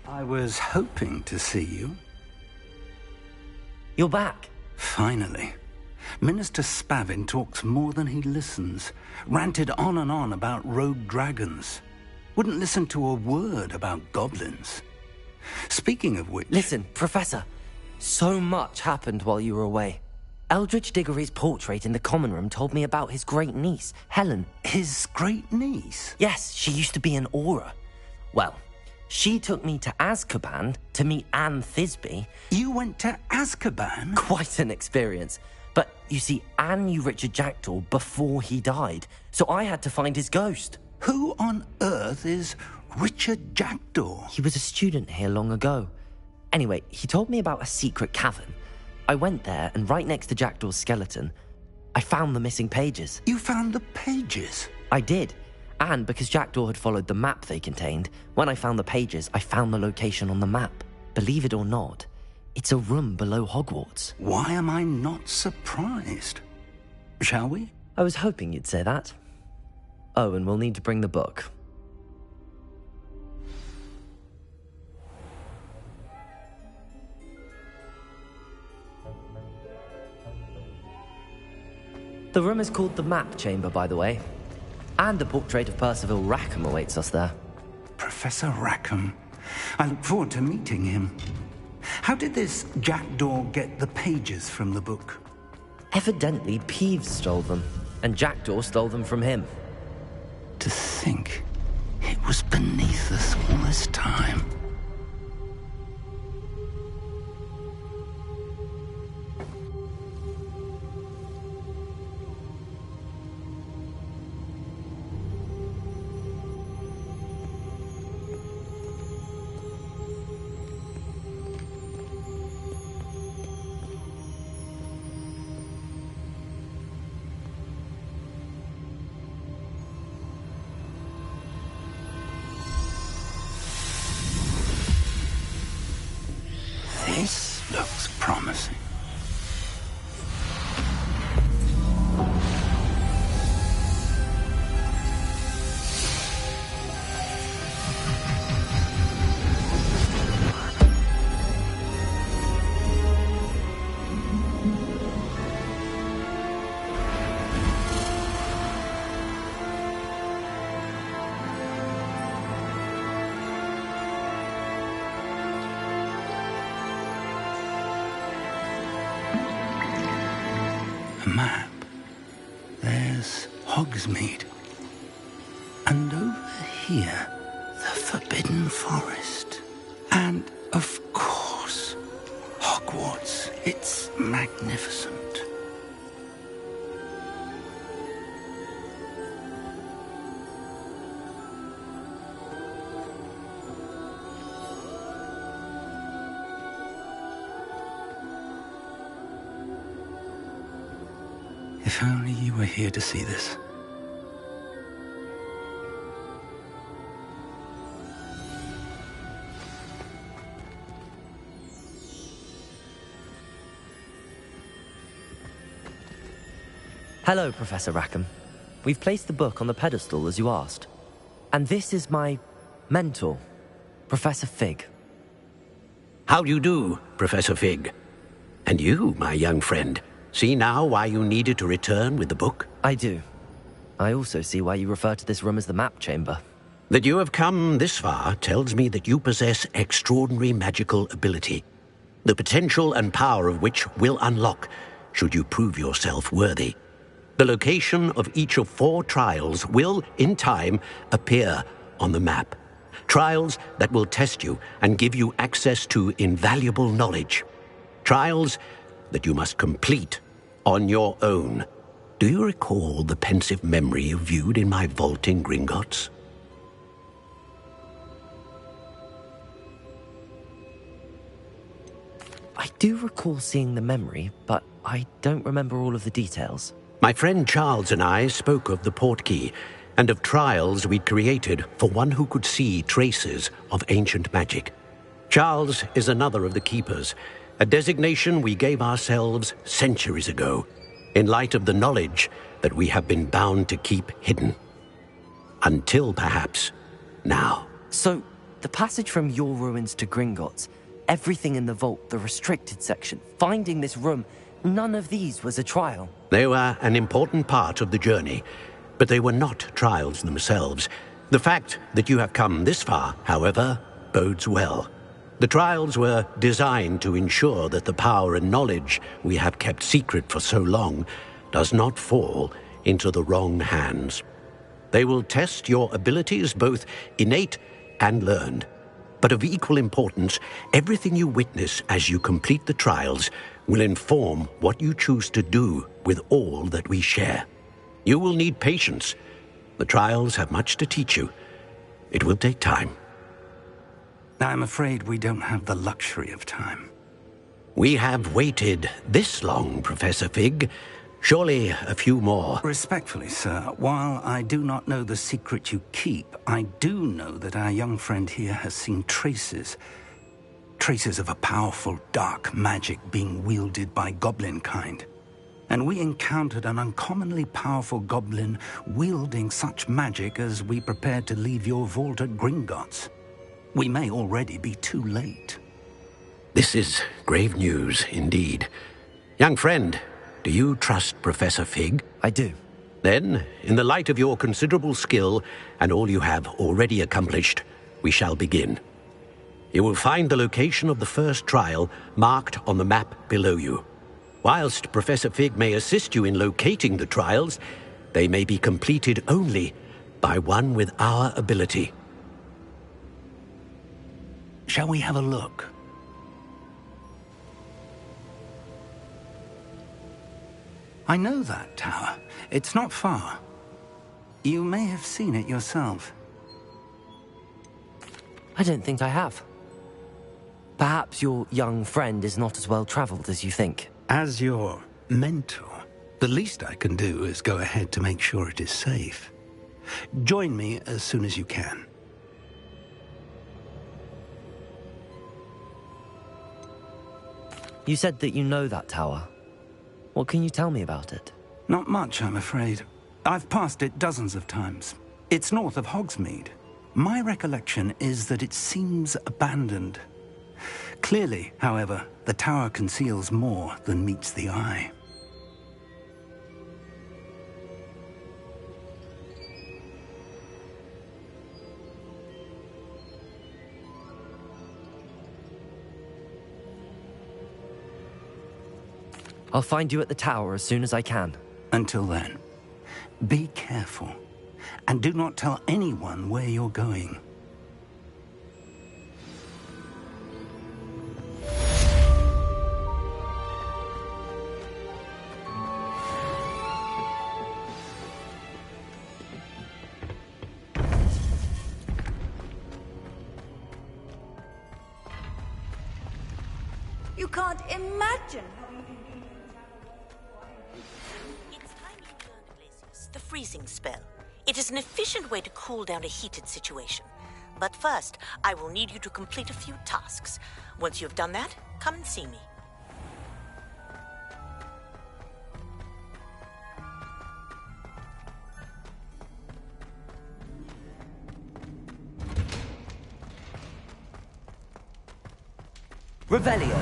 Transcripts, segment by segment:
I was hoping to see you. You're back. Finally. Minister Spavin talks more than he listens. Ranted on and on about rogue dragons. Wouldn't listen to a word about goblins. Speaking of which... Listen, Professor. So much happened while you were away. Eldridge Diggory's portrait in the common room told me about his great niece, Helen. His great niece? Yes, she used to be an Auror. Well, she took me to Azkaban to meet Anne Thisbe. You went to Azkaban? Quite an experience. But, you see, Anne knew Richard Jackdaw before he died, so I had to find his ghost. Who on earth is Richard Jackdaw? He was a student here long ago. Anyway, he told me about a secret cavern. I went there, and right next to Jackdaw's skeleton, I found the missing pages. You found the pages? I did. And because Jackdaw had followed the map they contained, when I found the pages, I found the location on the map. Believe it or not, it's a room below Hogwarts. Why am I not surprised? Shall we? I was hoping you'd say that. Oh, and we'll need to bring the book. The room is called the Map Chamber, by the way. And the portrait of Percival Rackham awaits us there. Professor Rackham. I look forward to meeting him. How did this Jackdaw get the pages from the book? Evidently, Peeves stole them, and Jackdaw stole them from him. To think it was beneath us all this time. This looks promising. Map. There's Hogsmeade. And over here, the Forbidden Forest. And, of course, Hogwarts. It's magnificent. If only you were here to see this. Hello, Professor Rackham. We've placed the book on the pedestal as you asked. And this is my mentor, Professor Fig. How do you do, Professor Fig? And you, my young friend, see now why you needed to return with the book? I do. I also see why you refer to this room as the Map Chamber. That you have come this far tells me that you possess extraordinary magical ability, the potential and power of which will unlock should you prove yourself worthy. The location of each of 4 trials will, in time, appear on the map. Trials that will test you and give you access to invaluable knowledge. Trials that you must complete on your own. Do you recall the pensive memory you viewed in my vault in Gringotts? I do recall seeing the memory, but I don't remember all of the details. My friend Charles and I spoke of the portkey and of trials we'd created for one who could see traces of ancient magic. Charles is another of the keepers, a designation we gave ourselves centuries ago, in light of the knowledge that we have been bound to keep hidden. Until perhaps now. So, the passage from your ruins to Gringotts, everything in the vault, the restricted section, finding this room, none of these was a trial. They were an important part of the journey, but they were not trials themselves. The fact that you have come this far, however, bodes well. The trials were designed to ensure that the power and knowledge we have kept secret for so long does not fall into the wrong hands. They will test your abilities, both innate and learned. But of equal importance, everything you witness as you complete the trials will inform what you choose to do with all that we share. You will need patience. The trials have much to teach you. It will take time. I'm afraid we don't have the luxury of time. We have waited this long, Professor Fig. Surely a few more. Respectfully, sir, while I do not know the secret you keep, I do know that our young friend here has seen traces of a powerful dark magic being wielded by goblin kind. And we encountered an uncommonly powerful goblin wielding such magic as we prepared to leave your vault at Gringotts. We may already be too late. This is grave news indeed. Young friend, do you trust Professor Fig? I do. Then, in the light of your considerable skill and all you have already accomplished, we shall begin. You will find the location of the first trial marked on the map below you. Whilst Professor Fig may assist you in locating the trials, they may be completed only by one with our ability. Shall we have a look? I know that tower. It's not far. You may have seen it yourself. I don't think I have. Perhaps your young friend is not as well traveled as you think. As your mentor, the least I can do is go ahead to make sure it is safe. Join me as soon as you can. You said that you know that tower. What can you tell me about it? Not much, I'm afraid. I've passed it dozens of times. It's north of Hogsmeade. My recollection is that it seems abandoned. Clearly, however, the tower conceals more than meets the eye. I'll find you at the tower as soon as I can. Until then, be careful, and do not tell anyone where you're going. You can't imagine. It's time you learned, Glacius, the freezing spell. It is an efficient way to cool down a heated situation. But first, I will need you to complete a few tasks. Once you have done that, come and see me. Revelio.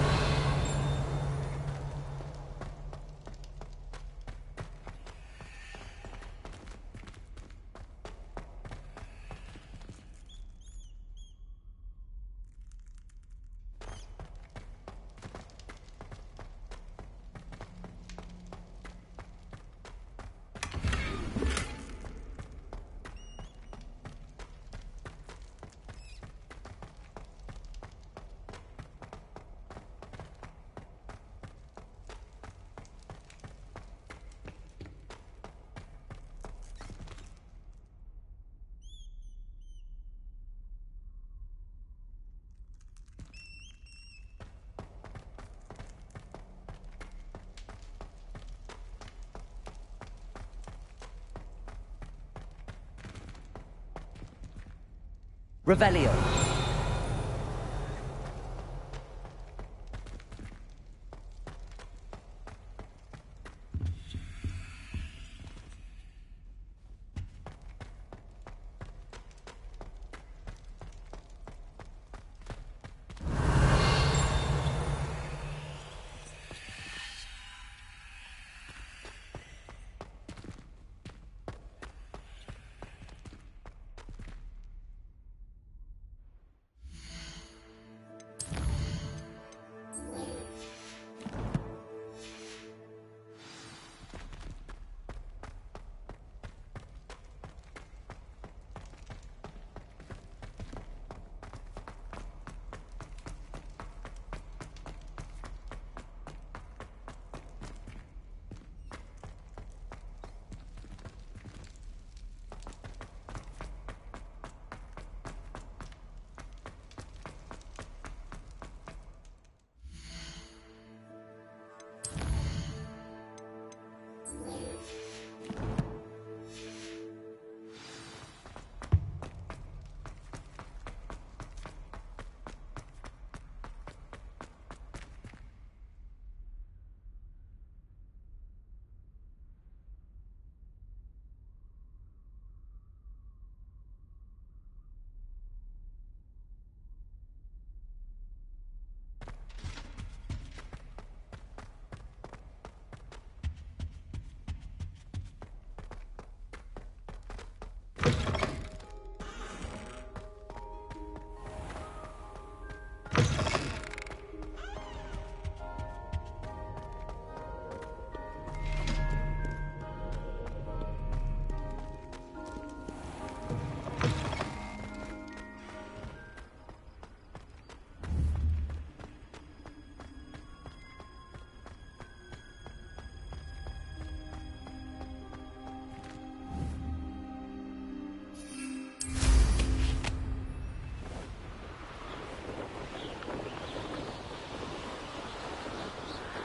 Revelio.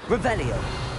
Revelio.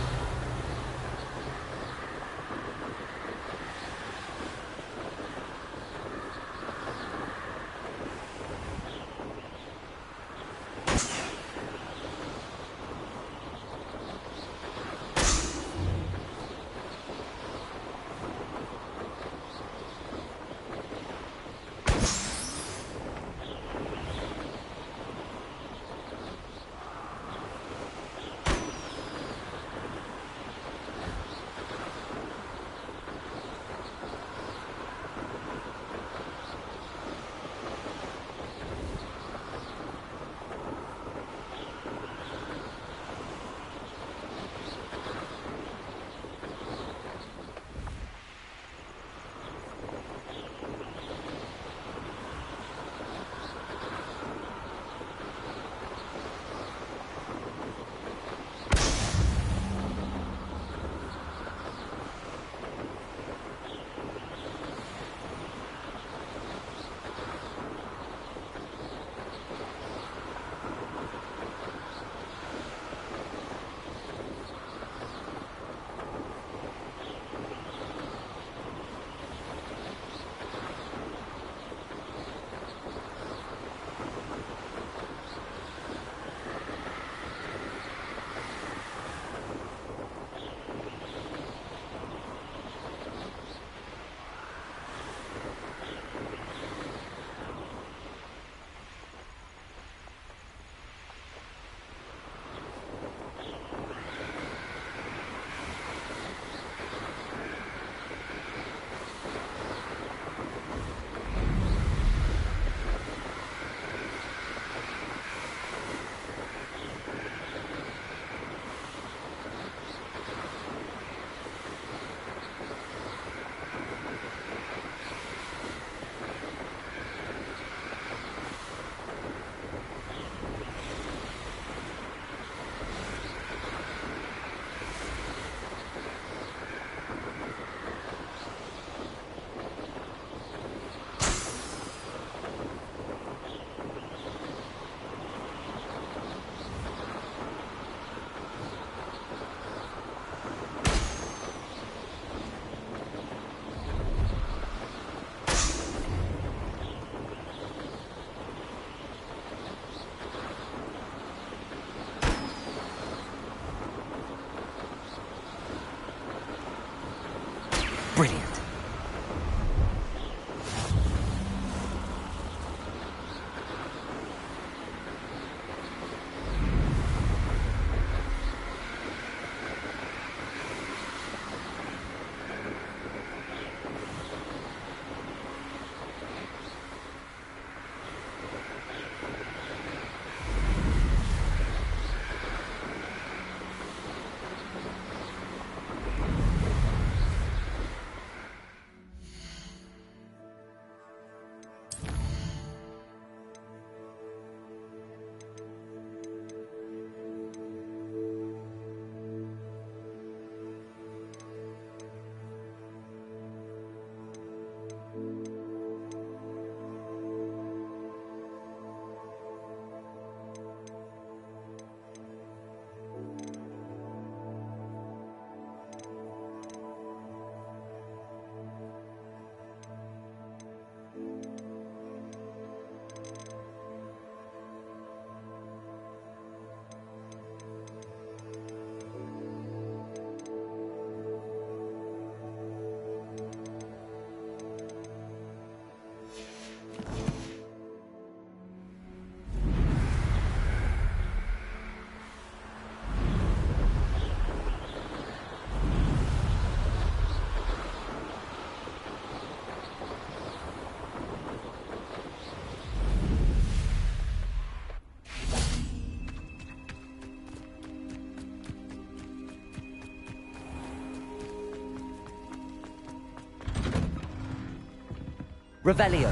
Revelio.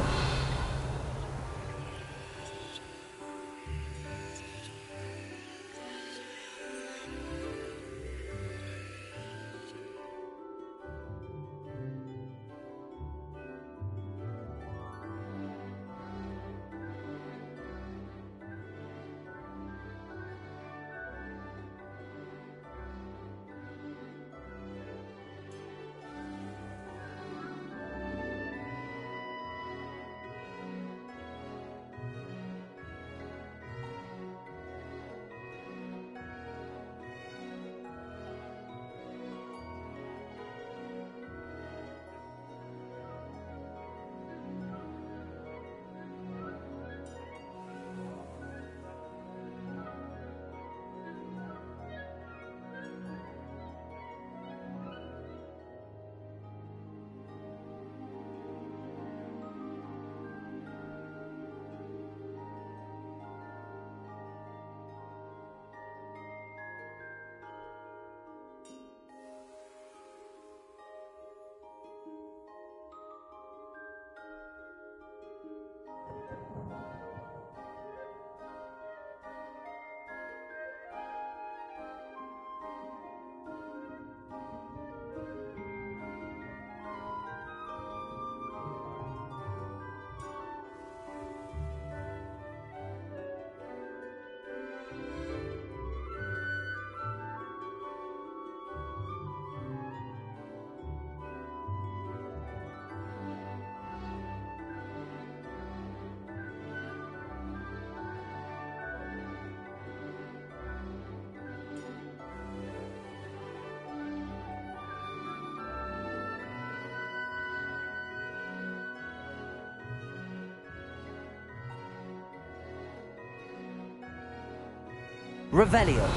Revelio.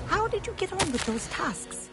How did you get on with those tasks?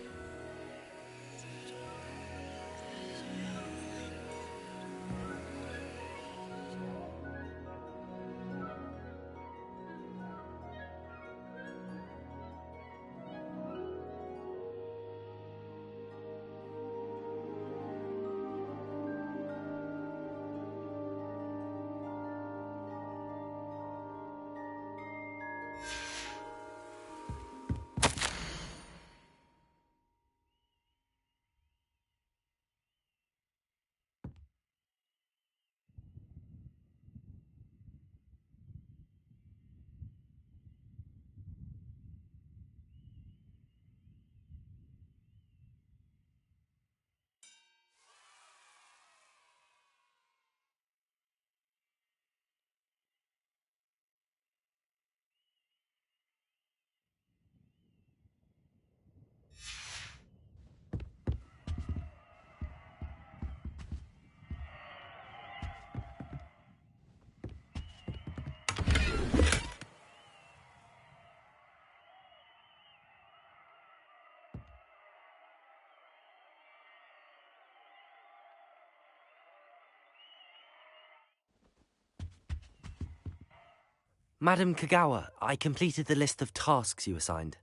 Madam Kagawa, I completed the list of tasks you assigned.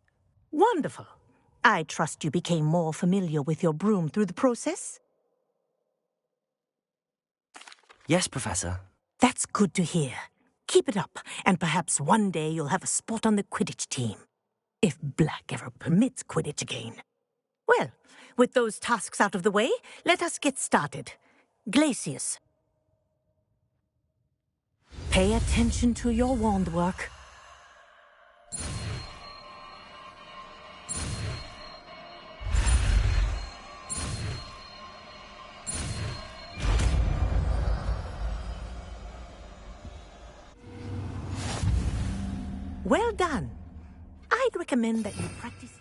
Wonderful. I trust you became more familiar with your broom through the process? Yes, Professor. That's good to hear. Keep it up, and perhaps one day you'll have a spot on the Quidditch team. If Black ever permits Quidditch again. Well, with those tasks out of the way, let us get started. Glacius. Pay attention to your wand work. Well done. I'd recommend that you practice.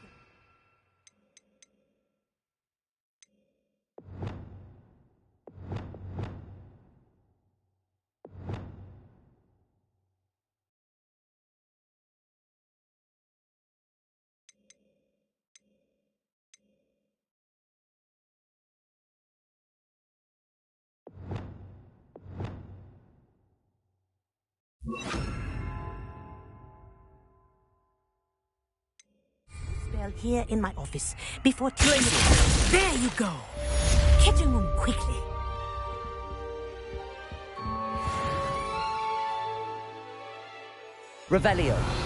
Spell here in my office before teaching. There you go. Catching them quickly. Revelio.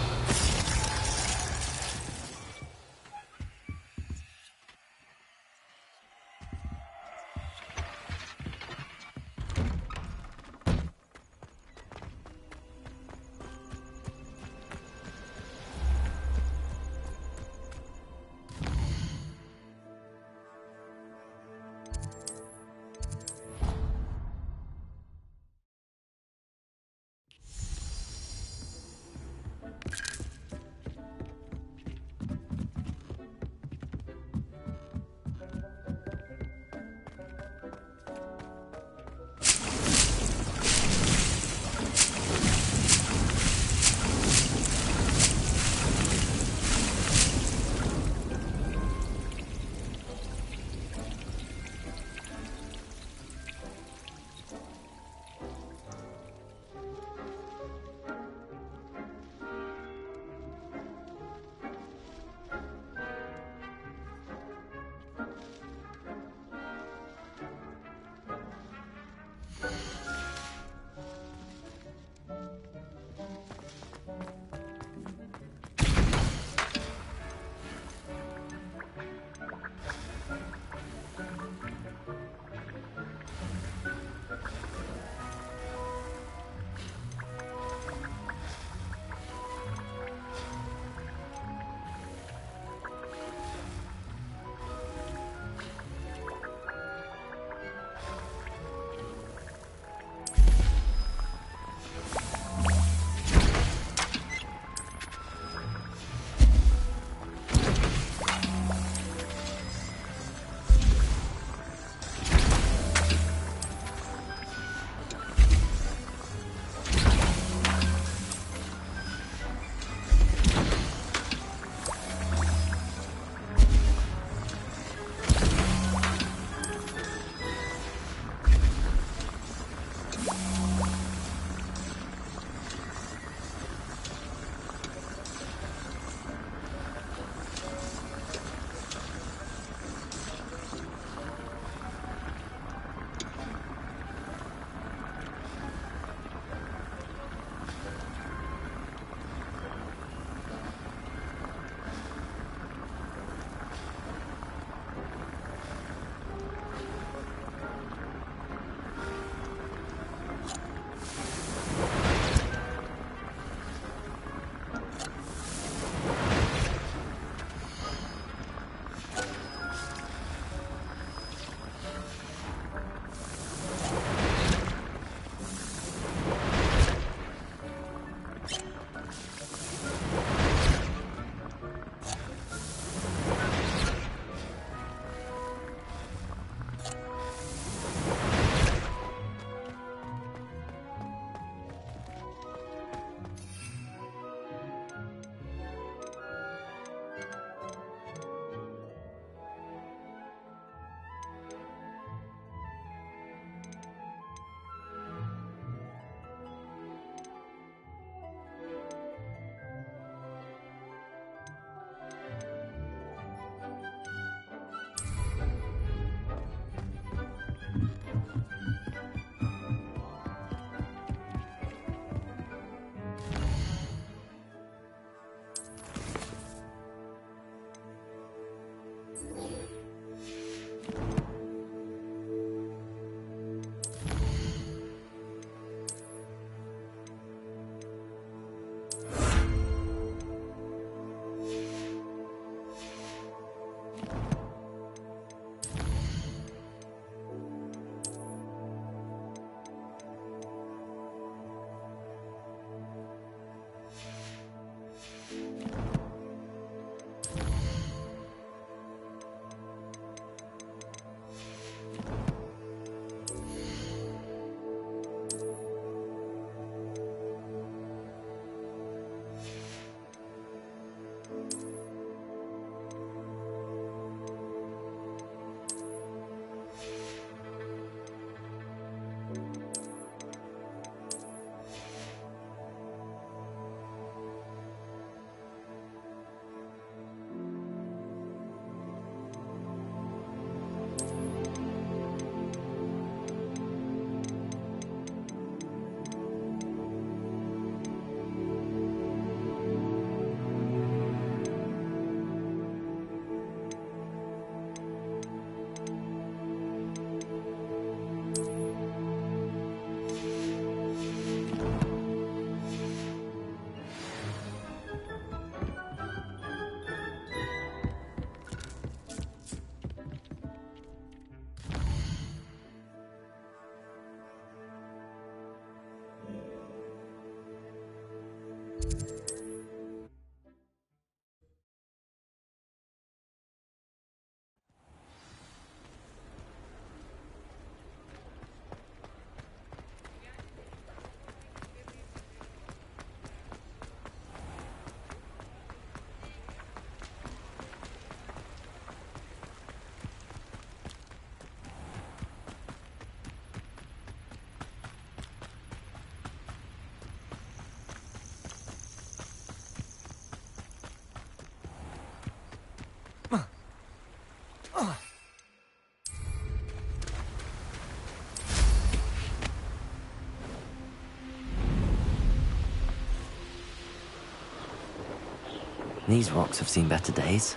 These rocks have seen better days.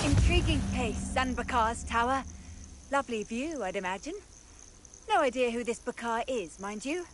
Intriguing place, Sanbakar's tower. Lovely view, I'd imagine. No idea who this Bakar is, mind you.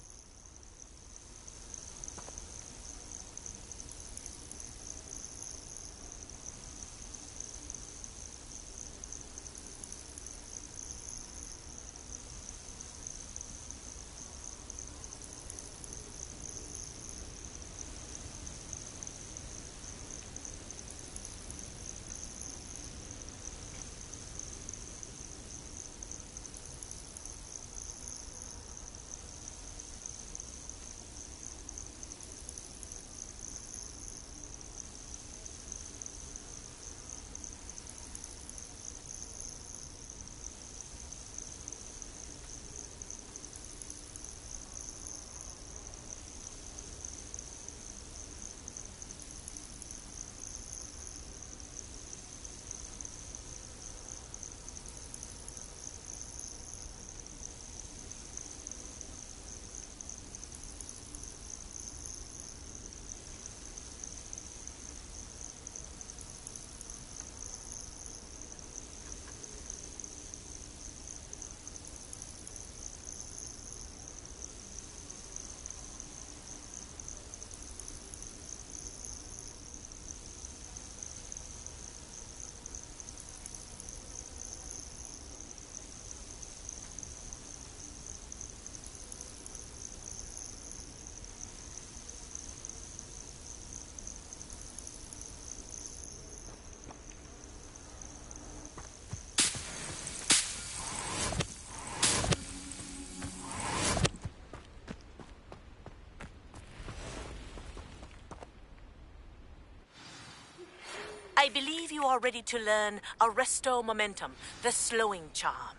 I believe you are ready to learn Arresto Momentum, the slowing charm.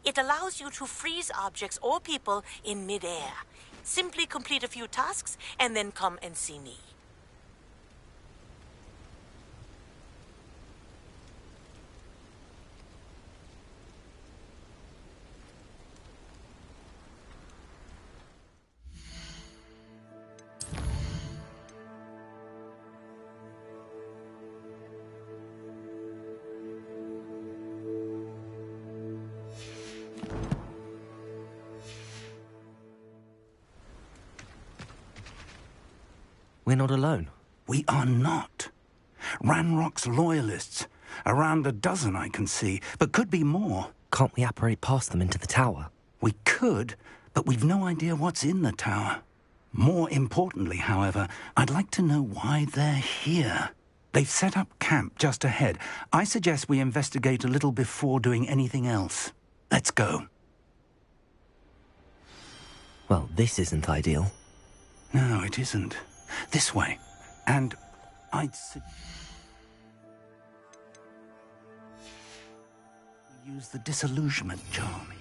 It allows you to freeze objects or people in midair. Simply complete a few tasks and then come and see me. We're not alone. We are not. Ranrock's loyalists. Around a dozen I can see, but could be more. Can't we apparate past them into the tower? We could, but we've no idea what's in the tower. More importantly, however, I'd like to know why they're here. They've set up camp just ahead. I suggest we investigate a little before doing anything else. Let's go. Well, this isn't ideal. No, it isn't. This way. And I'd use the disillusionment charm here.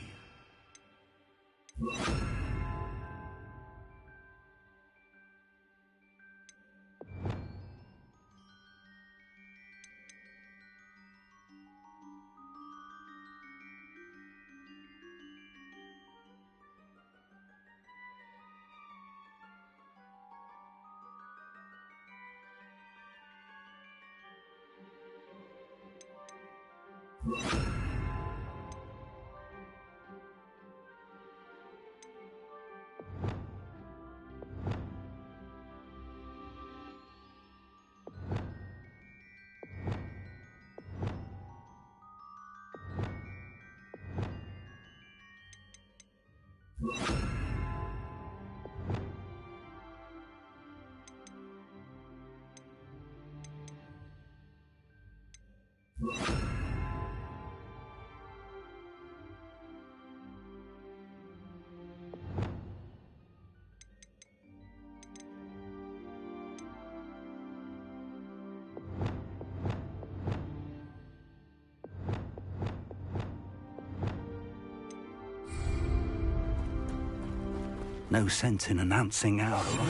No sense in announcing our arrival.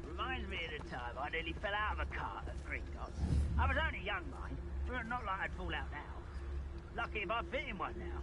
Reminds me of the time I nearly fell out of a cart at Gringotts. I was only young, mind, but not like I'd fall out now. Lucky if I fit in one now.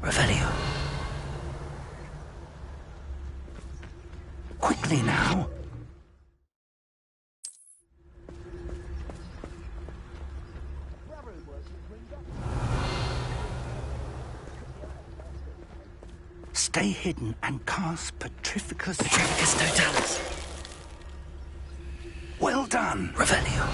Revelio. Quickly now. Stay hidden and cast Petrificus Totalis. Well done. Revelio.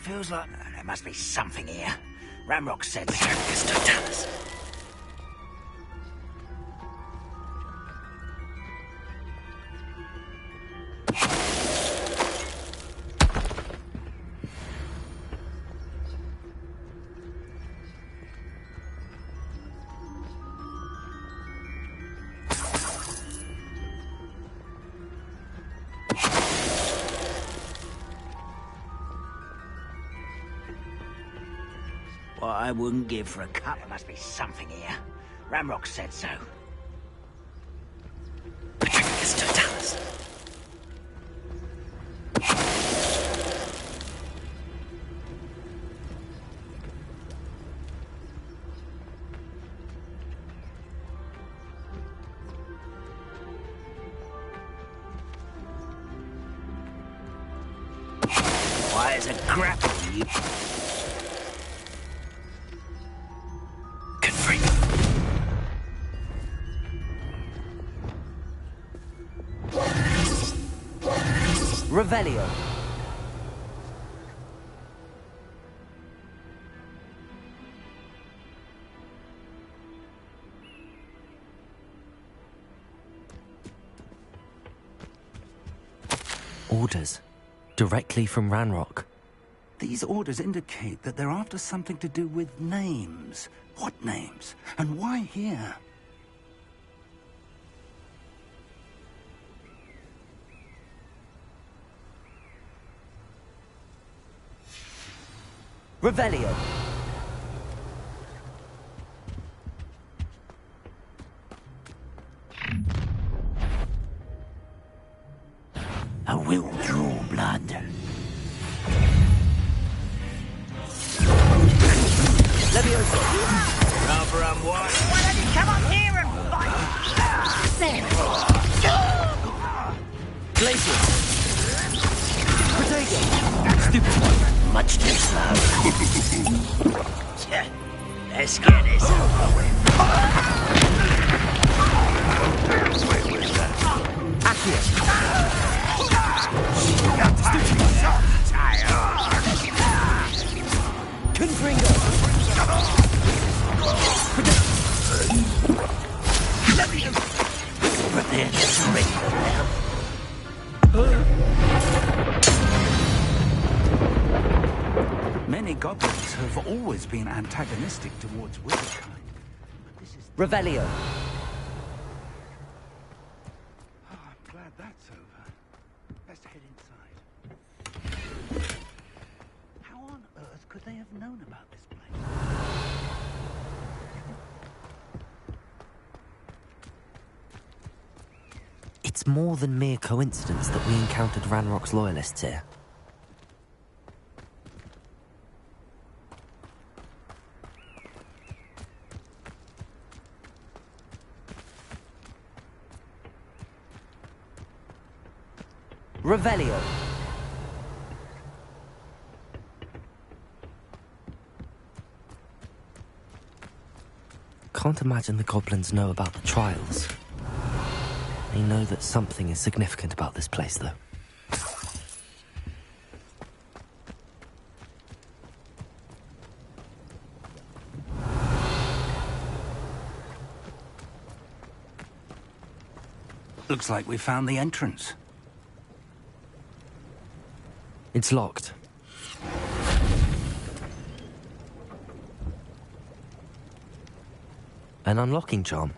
Feels like there must be something here. Ramrock said so. Petrificus Totalis. What I wouldn't give for a cup. There must be something here. Ramrock said so. Petrificus Totalis. Why, it's a grapple, you... Revelio. Orders. Directly from Ranrock. These orders indicate that they're after something to do with names. What names? And why here? Revelio. I will draw blood. Levioso. Rather unwise. Why don't you come up here and fight? Glacier. Protego. Stupid one. Much too slow. Let's get this over with. Accio. Confringo. Prepare to spring. goblins have always been antagonistic towards wizardkind. But this is... Revelio. Oh, I'm glad that's over. Best head inside. How on earth could they have known about this place? It's more than mere coincidence that we encountered Ranrock's loyalists here. Revelio. Can't imagine the goblins know about the trials. They know that something is significant about this place, though. Looks like we found the entrance. It's locked. An unlocking charm.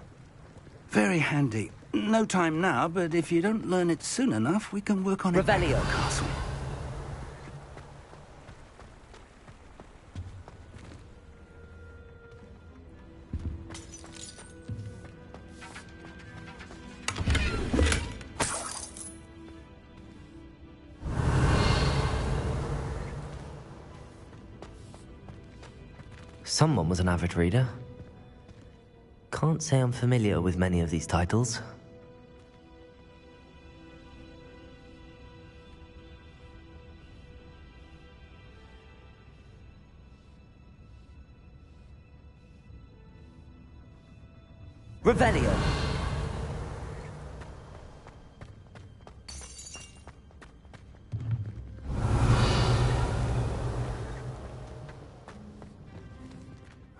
Very handy. No time now, but if you don't learn it soon enough, we can work on it back at Revelio. the castle. Someone was an avid reader. Can't say I'm familiar with many of these titles. Revelio.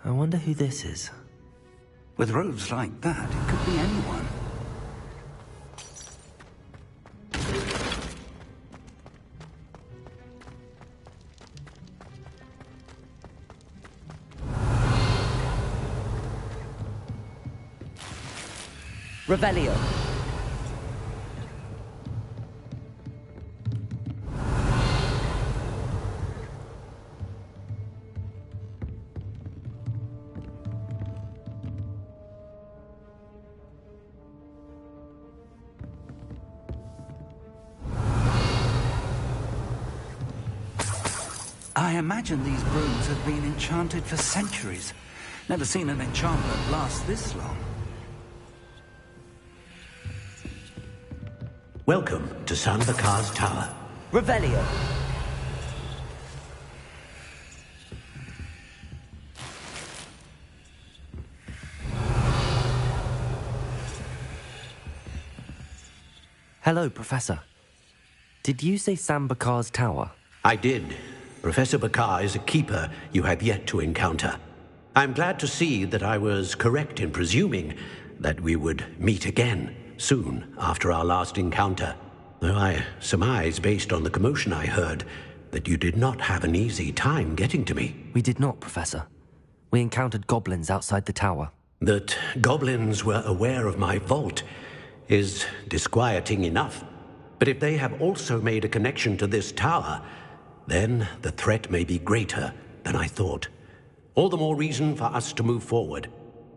I wonder who this is. With robes like that, it could be anyone. Revelio. I imagine these brooms have been enchanted for centuries. Never seen an enchantment last this long. Welcome to Sanbakar's Tower. Revelio. Hello, Professor. Did you say Sambakar's Tower? I did. Professor Bakar is a keeper you have yet to encounter. I'm glad to see that I was correct in presuming that we would meet again soon after our last encounter, though I surmise, based on the commotion I heard, that you did not have an easy time getting to me. We did not, Professor. We encountered goblins outside the tower. That goblins were aware of my vault is disquieting enough. But if they have also made a connection to this tower, then the threat may be greater than I thought. All the more reason for us to move forward.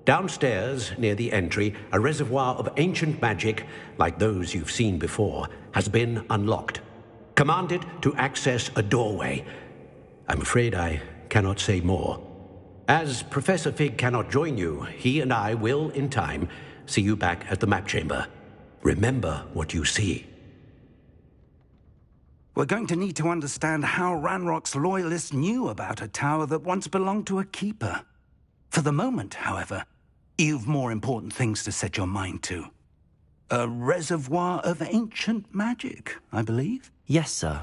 Downstairs, near the entry, a reservoir of ancient magic, like those you've seen before, has been unlocked. Commanded to access a doorway. I'm afraid I cannot say more. As Professor Fig cannot join you, he and I will, in time, see you back at the map chamber. Remember what you see. We're going to need to understand how Ranrock's loyalists knew about a tower that once belonged to a keeper. For the moment, however, you've more important things to set your mind to. A reservoir of ancient magic, I believe? Yes, sir.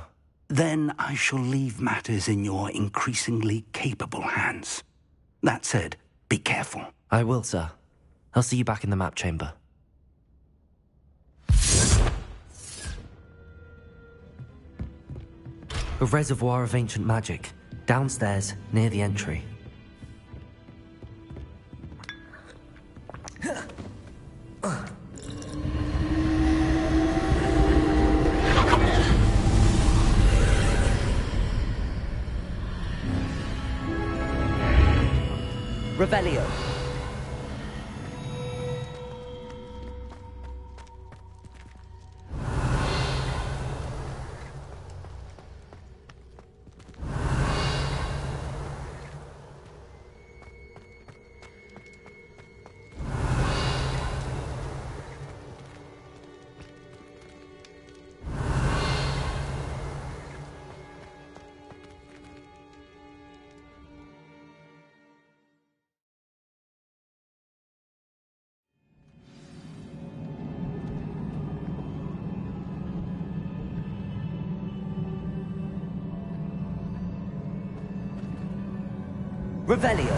Then I shall leave matters in your increasingly capable hands. That said, be careful. I will, sir. I'll see you back in the map chamber. A reservoir of ancient magic. Downstairs, near the entry. Revelio. Revelio.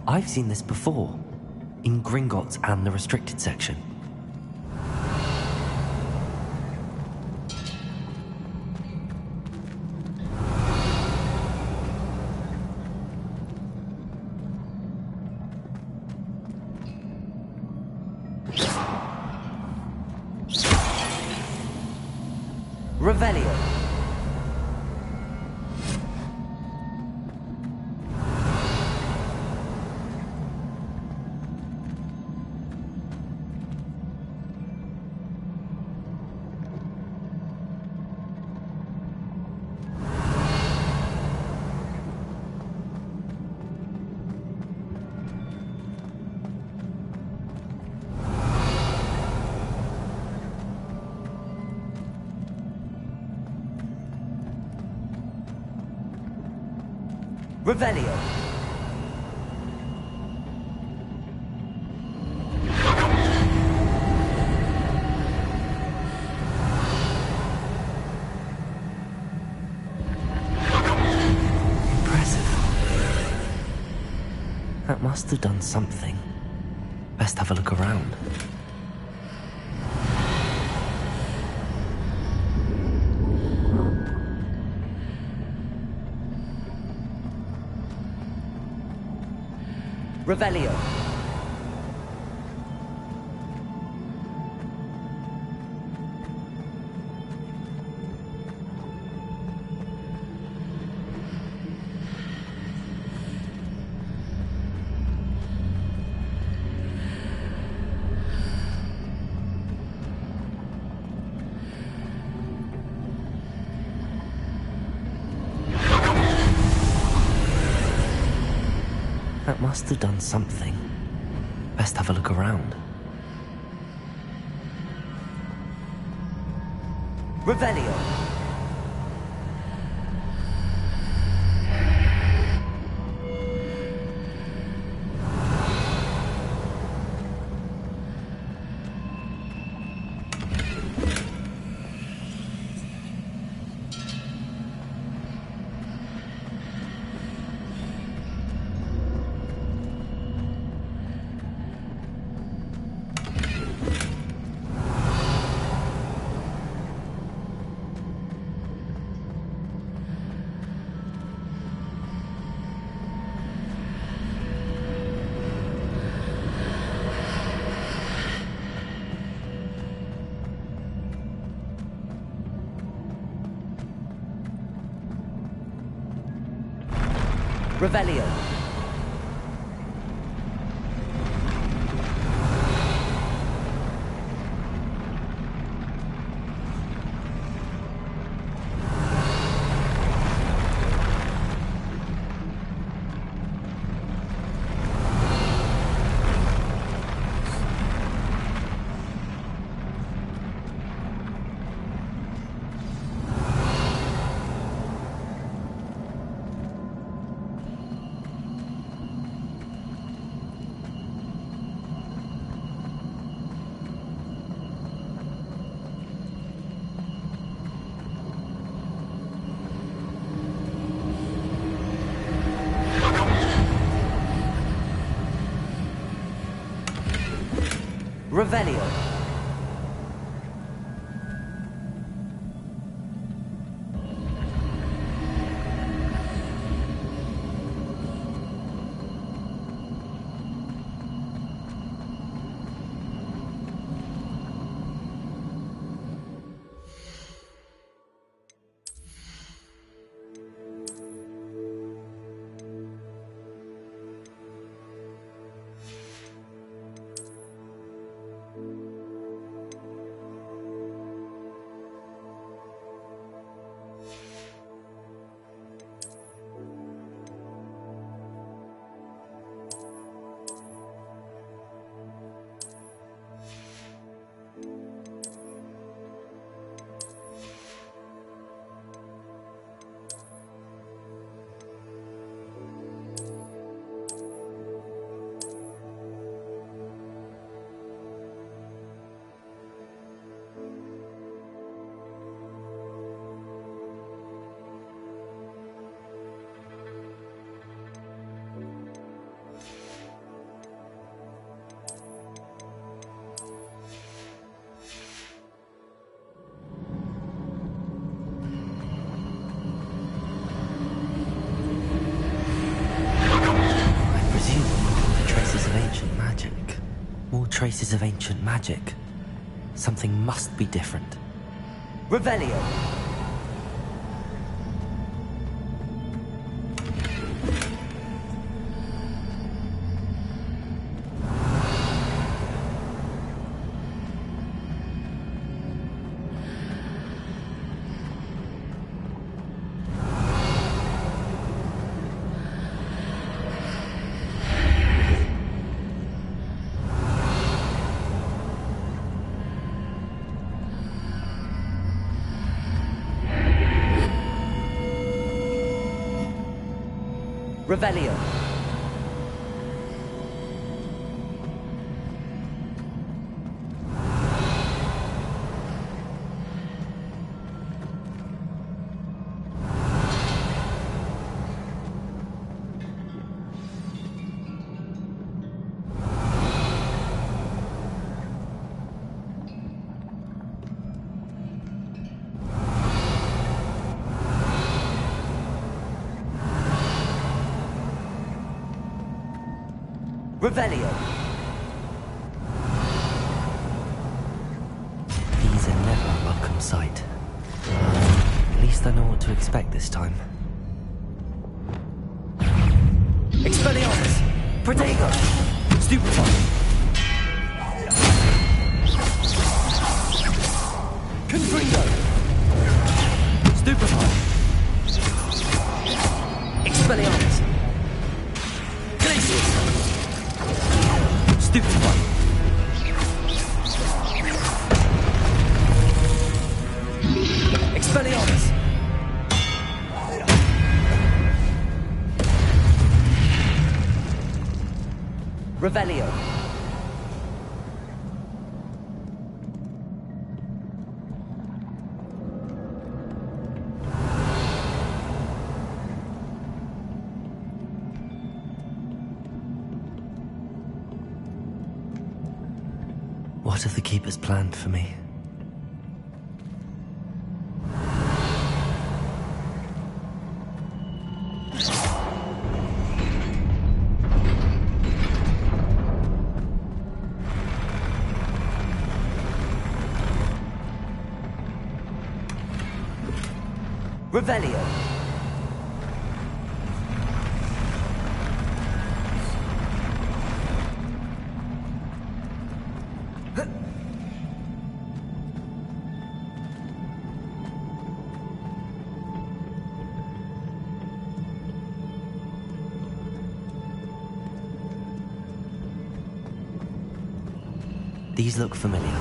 I've seen this before, in Gringotts and the restricted section. Revelio. Revelio. Impressive. That must have done something. Best have a look around. Revelio. That must have done something. Best have a look around. Revelio. Revelio. Revelio. Traces of ancient magic. Something must be different. Revelio! Revelio. Revelio. These are never a welcome sight. At least I know what to expect this time. Expelliarmus! Protego! Stupefy! Confringo! Stupefy! Expelliarmus! Glacius! Stupefy! Expelliarmus! Revelio! What have the Keepers planned for me? Revelio! These look familiar.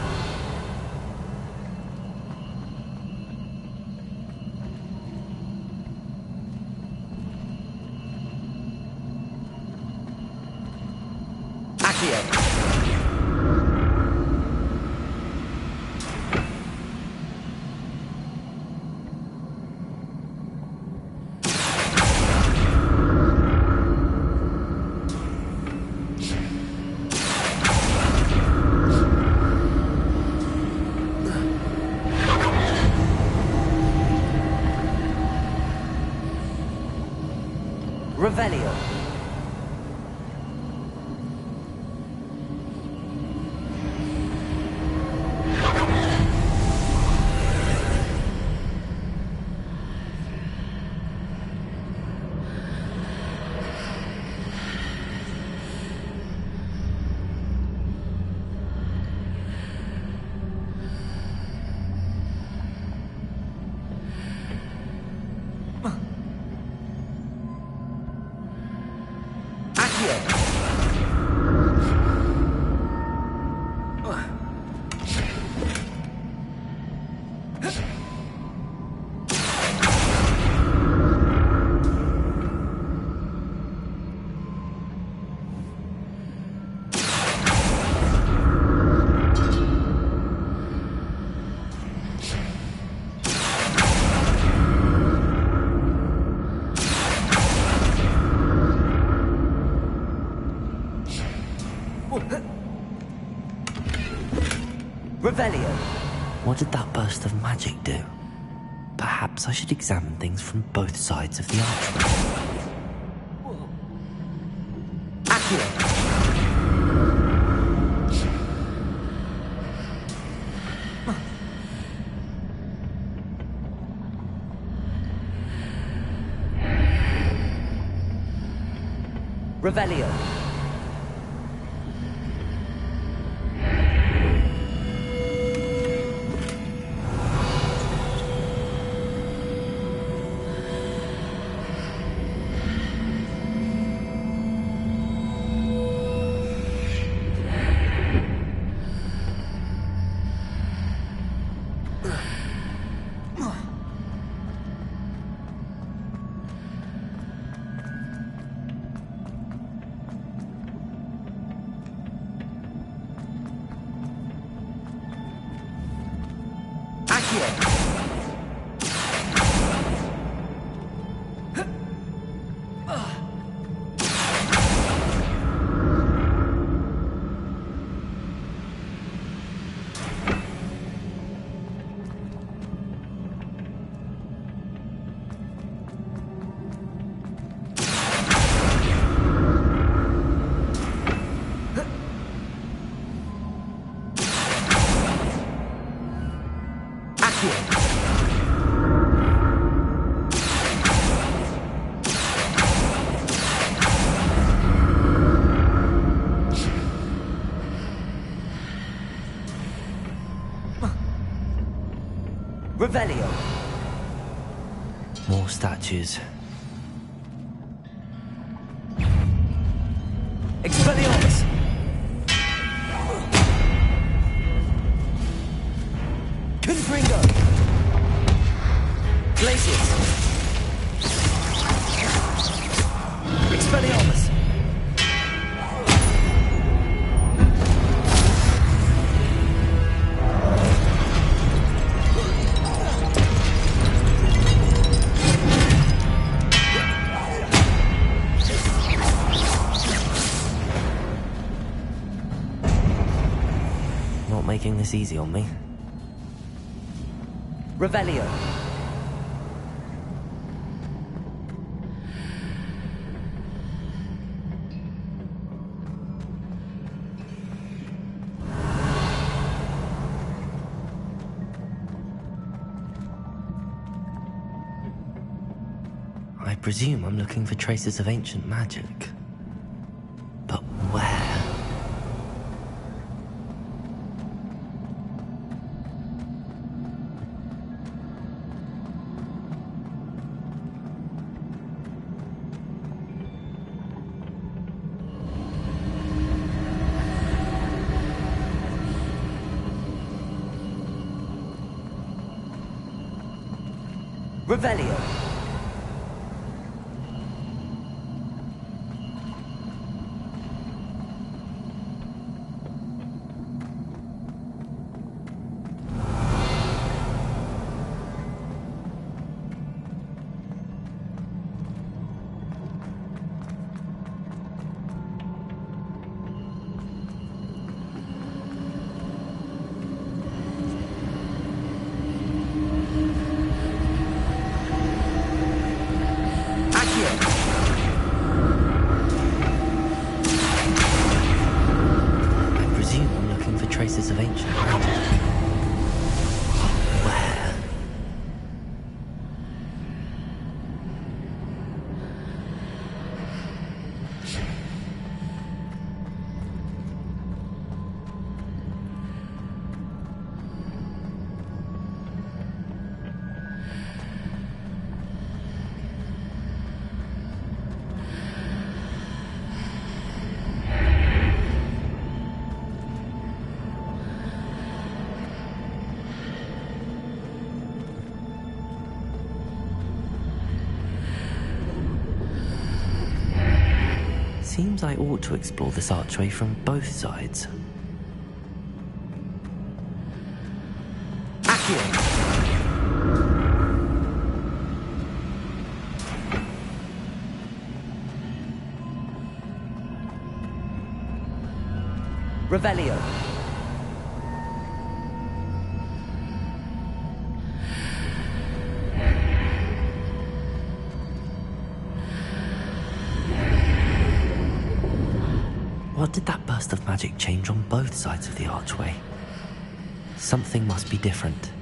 Revelio! What did that burst of magic do? Perhaps I should examine things from both sides of the archway. Accio! Revelio! Revelio! More statues. Expelliarmus! Confringo! Glacius! Expelliarmus! Not making this easy on me. Revelio! I presume I'm looking for traces of ancient magic. But where? Revelio! Traces of ancient magic. Where? Seems I ought to explore this archway from both sides. Accio! Revelio. What did that burst of magic change on both sides of the archway? Something must be different.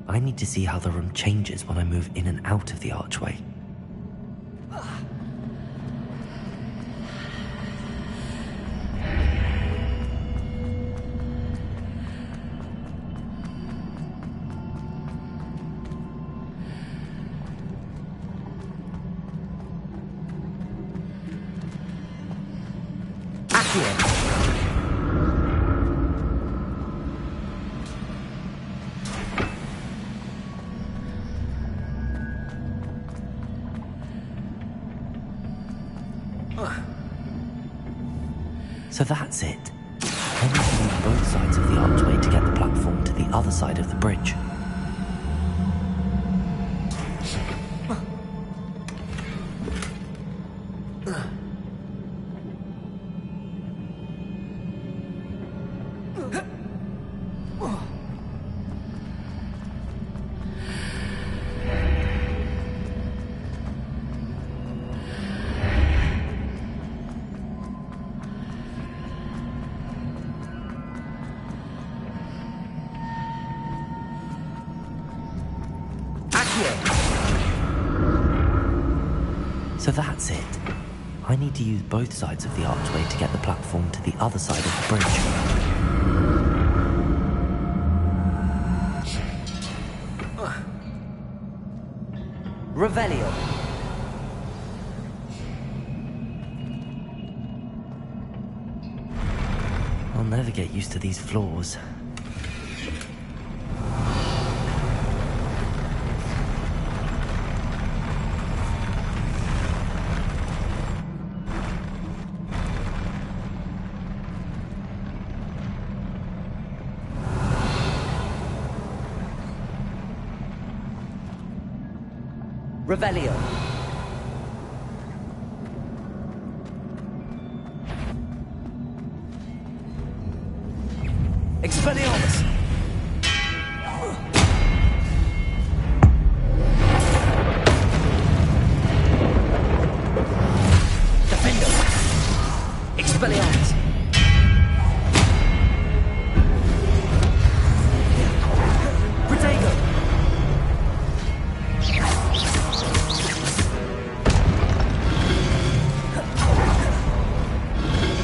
I need to see how the room changes when I move in and out of the archway. So that's it. I need to use both sides of the archway to get the platform to the other side of the bridge. So that's it. I need to use both sides of the archway to get the platform to the other side of the bridge. Revelio. I'll never get used to these floors. Revelio. Expelliarmus. Defendo. Expelliarmus. Protego.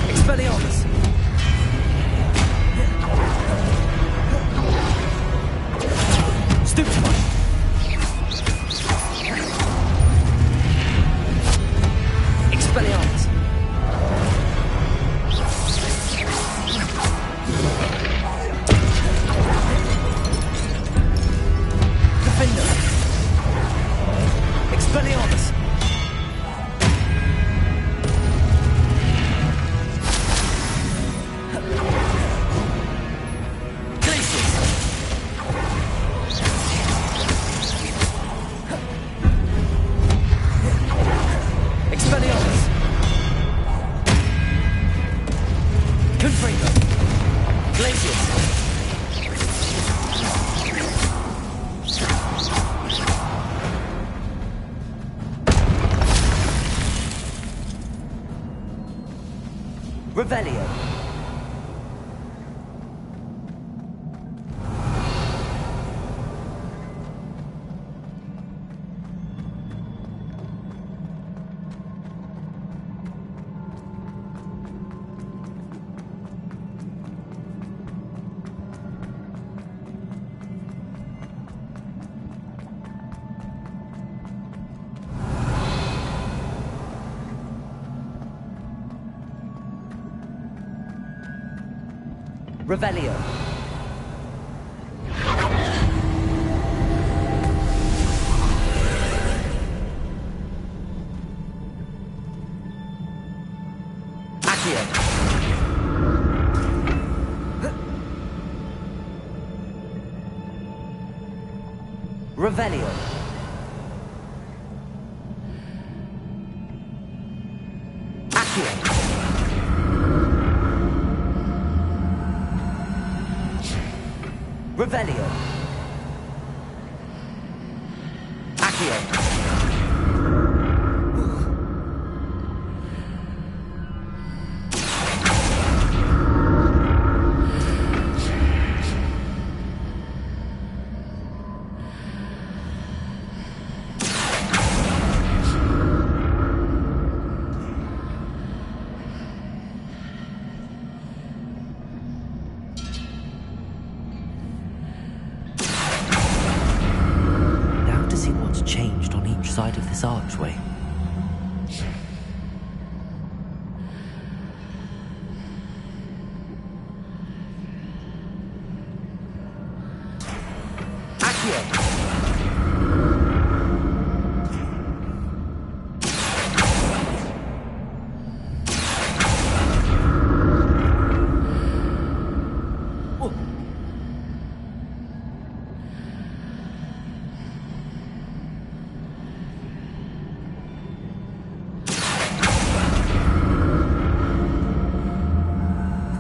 Expelliarmus. Stupefy. Expelliarmus. Defender. Expelliarmus. Expelliarmus. Confringo. Glacius. Revelio. Revelio. Accio. Revelio. Accio. Revelio. Accio. Changed on each side of this archway. Accio.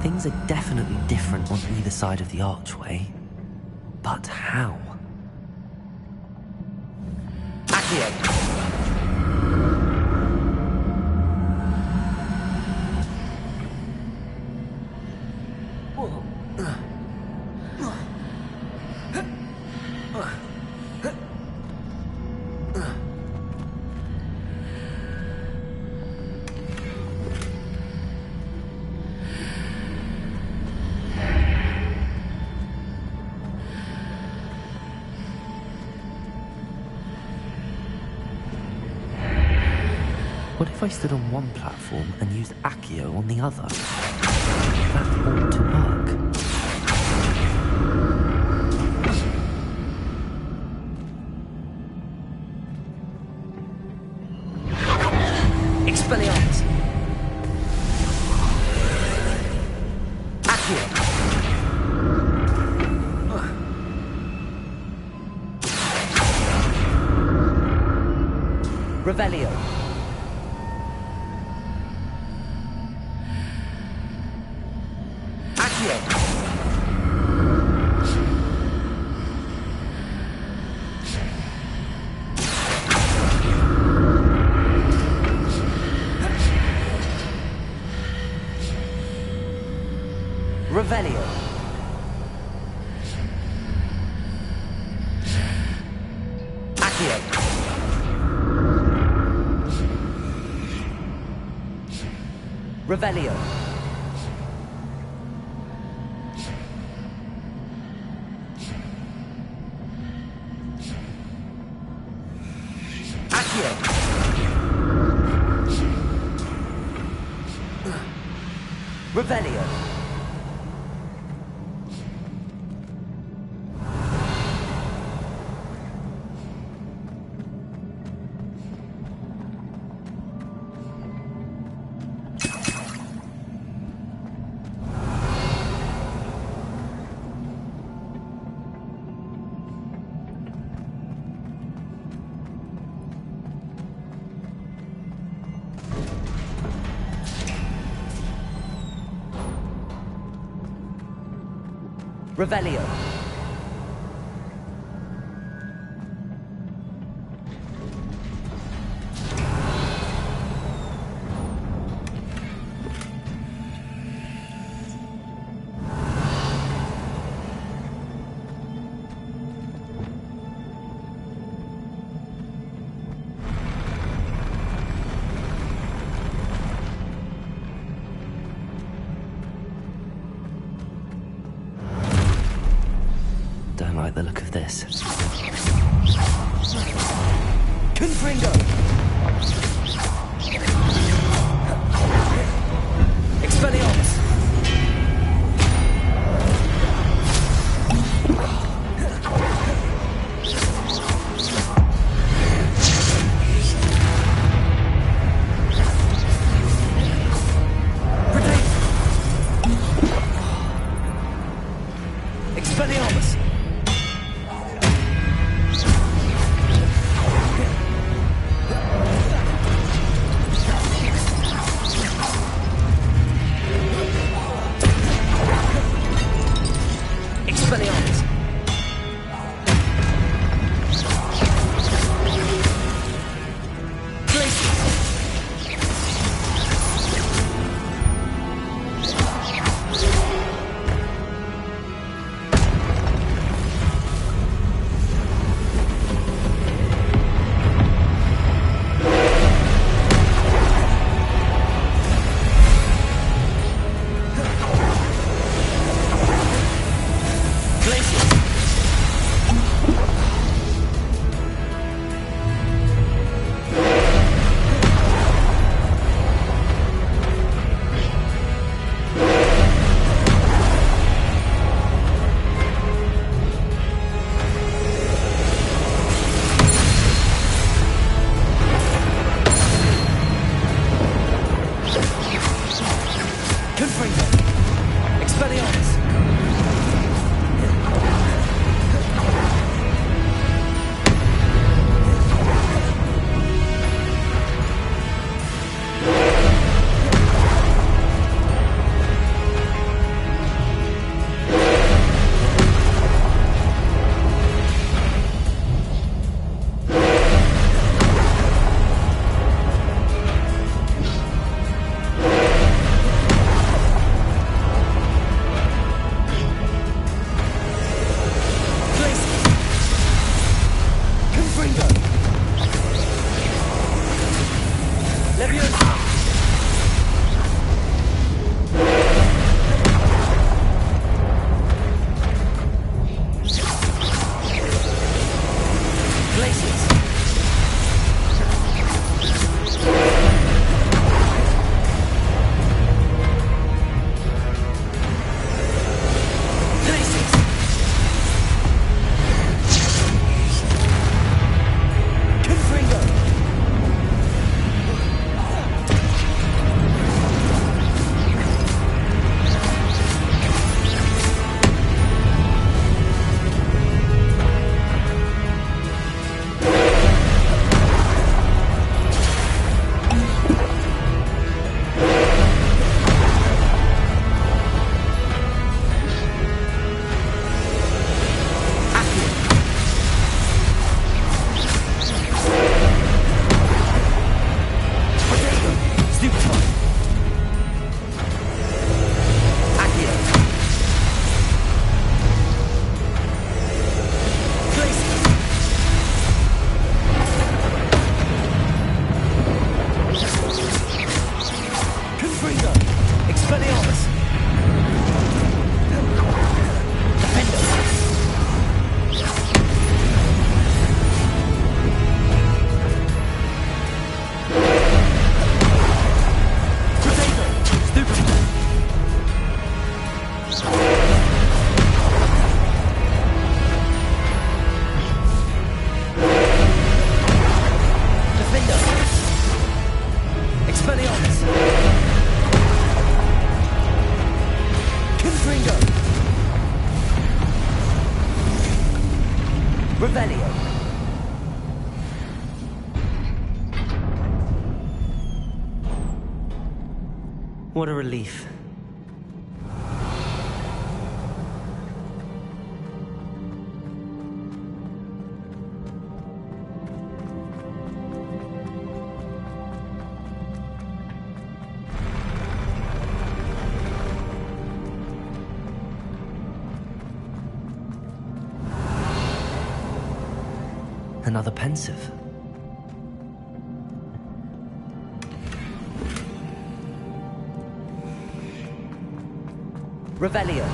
Things are definitely different on either side of the archway. But how? Accio! What if I stood on one platform and used Accio on the other? That ought to work. Expelliarmus! Accio! Revelio! Revelio. Accio. Revelio. Accio. Revelio. Revelio. Don't like the look of this. Confringo! Expelliarmus! What a relief. Another pensive. Revelio.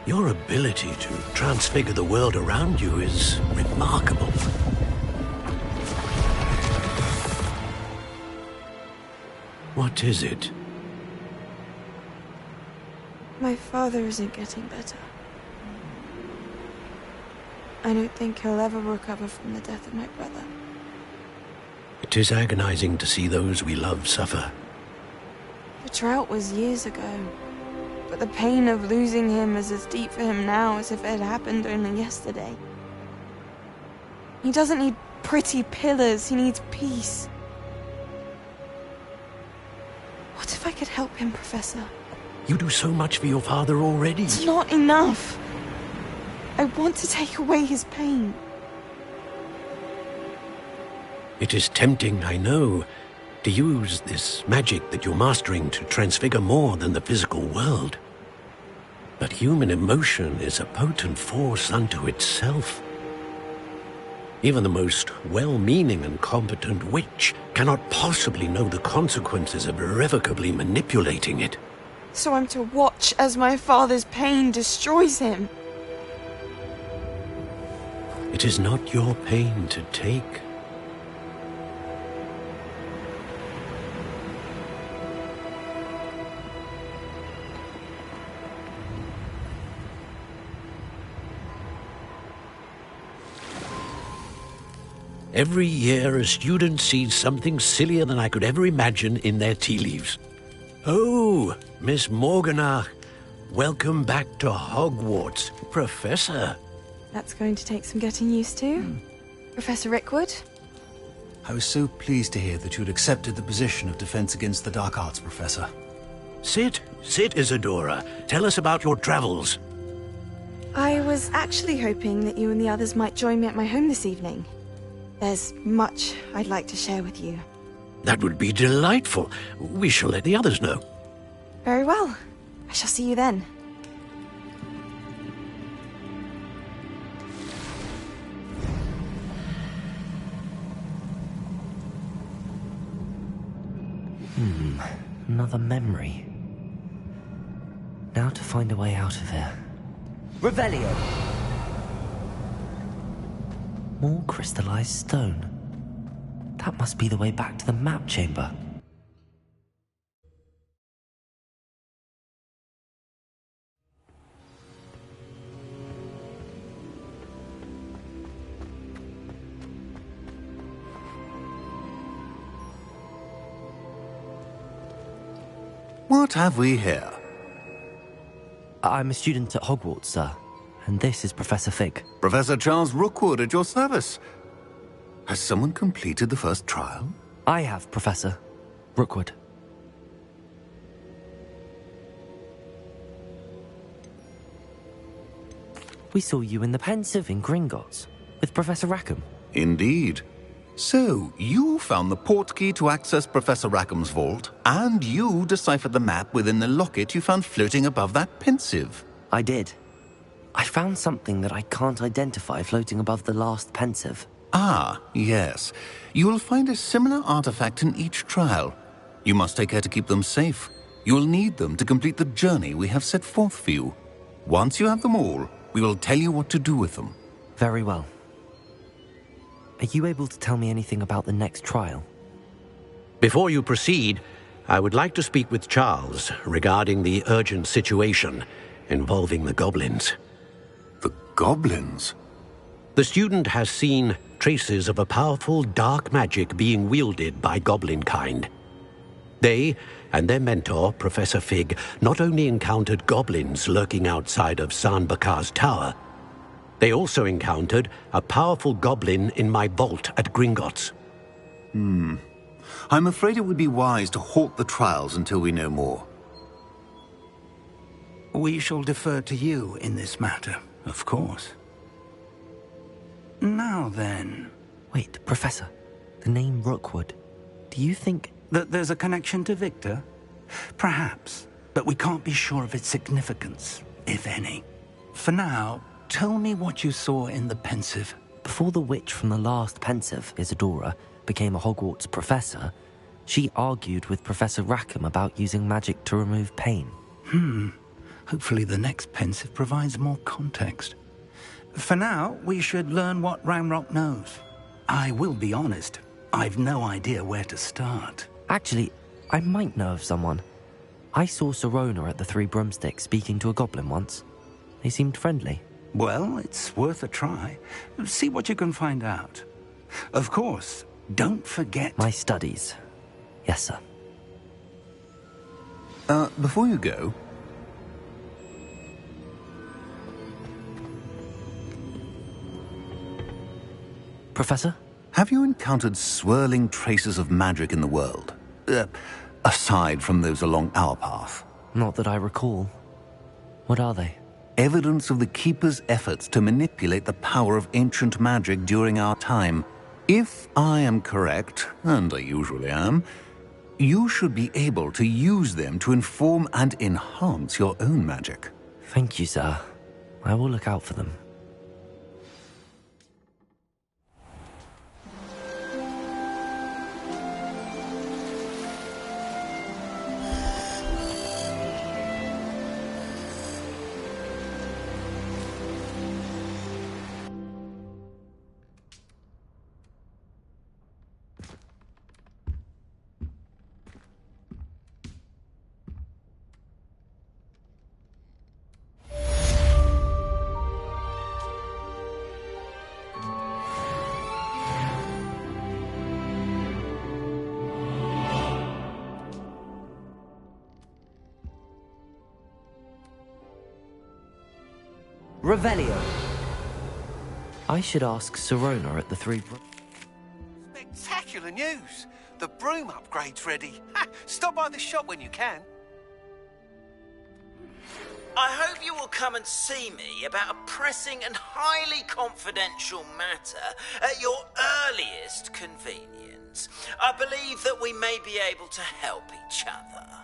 Your ability to transfigure the world around you is remarkable. What is it? My father isn't getting better. I don't think he'll ever recover from the death of my brother. It is agonizing to see those we love suffer. The drought was years ago, but the pain of losing him is as deep for him now as if it had happened only yesterday. He doesn't need pretty pillars, he needs peace. What if I could help him, Professor? You do so much for your father already. It's not enough. I want to take away his pain. It is tempting, I know, to use this magic that you're mastering to transfigure more than the physical world. But human emotion is a potent force unto itself. Even the most well-meaning and competent witch cannot possibly know the consequences of irrevocably manipulating it. So I'm to watch as my father's pain destroys him. It is not your pain to take. Every year, a student sees something sillier than I could ever imagine in their tea leaves. Oh, Miss Morganach, welcome back to Hogwarts, Professor. That's going to take some getting used to. Professor Rickwood? I was so pleased to hear that you had accepted the position of Defense Against the Dark Arts, Professor. Sit, Isadora. Tell us about your travels. I was actually hoping that you and the others might join me at my home this evening. There's much I'd like to share with you. That would be delightful. We shall let the others know. Very well. I shall see you then. Another memory. Now to find a way out of here. Revelio! More crystallized stone. That must be the way back to the map chamber. What have we here? I'm a student at Hogwarts, sir. And this is Professor Fig. Professor Charles Rookwood at your service. Has someone completed the first trial? I have, Professor Rookwood. We saw you in the Pensive in Gringotts with Professor Rackham. Indeed. So, you found the portkey to access Professor Rackham's vault, and you deciphered the map within the locket you found floating above that Pensive. I did. I found something that I can't identify floating above the last Pensive. Ah, yes. You will find a similar artifact in each trial. You must take care to keep them safe. You will need them to complete the journey we have set forth for you. Once you have them all, we will tell you what to do with them. Very well. Are you able to tell me anything about the next trial? Before you proceed, I would like to speak with Charles regarding the urgent situation involving the goblins. The goblins? The student has seen traces of a powerful dark magic being wielded by goblin kind. They and their mentor, Professor Fig, not only encountered goblins lurking outside of Sanbakar's tower, they also encountered a powerful goblin in my vault at Gringotts. I'm afraid it would be wise to halt the trials until we know more. We shall defer to you in this matter, of course. Now then... Wait, Professor. The name Rookwood. Do you think... that there's a connection to Victor? Perhaps, but we can't be sure of its significance, if any. For now, tell me what you saw in the Pensive. Before the witch from the last Pensive, Isadora, became a Hogwarts professor, she argued with Professor Rackham about using magic to remove pain. Hopefully the next Pensive provides more context. For now, we should learn what Ranrock knows. I will be honest, I've no idea where to start. Actually, I might know of someone. I saw Sirona at the Three Broomsticks speaking to a goblin once. They seemed friendly. Well, it's worth a try. See what you can find out. Of course, don't forget... My studies. Yes, sir. Before you go... Professor? Have you encountered swirling traces of magic in the world? Aside from those along our path? Not that I recall. What are they? Evidence of the Keeper's efforts to manipulate the power of ancient magic during our time. If I am correct, and I usually am, you should be able to use them to inform and enhance your own magic. Thank you, sir. I will look out for them. Revelio. I should ask Sirona at the Three... Spectacular news! The broom upgrade's ready. Ha! Stop by the shop when you can. I hope you will come and see me about a pressing and highly confidential matter at your earliest convenience. I believe that we may be able to help each other.